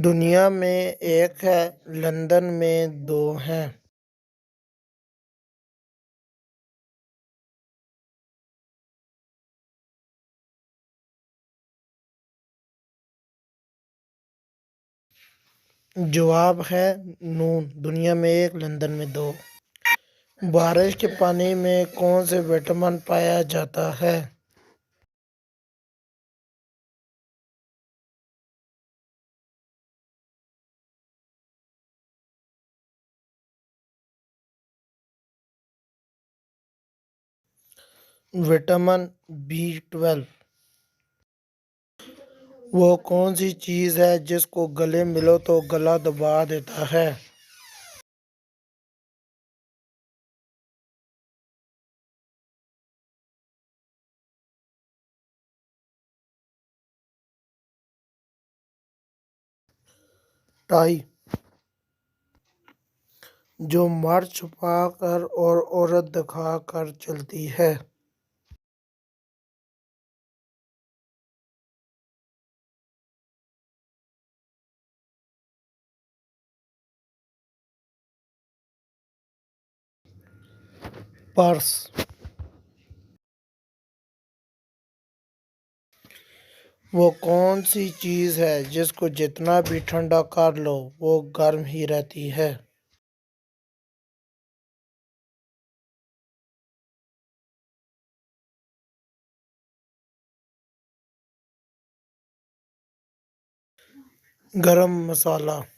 दुनिया में एक है, लंदन में दो हैं। जवाब है नून। दुनिया में एक, लंदन में दो। बारिश के पानी में कौन से विटामिन पाया जाता है? Vitamin B12। वो कौन सी चीज़ है जिसको गले मिलो तो गला दबा देता है? टाई। जो मर्द छुपा कर और औरत दिखा कर चलती है। पर्स। वो कौन सी चीज़ है जिसको जितना भी ठंडा कर लो वो गर्म ही रहती है? गरम मसाला।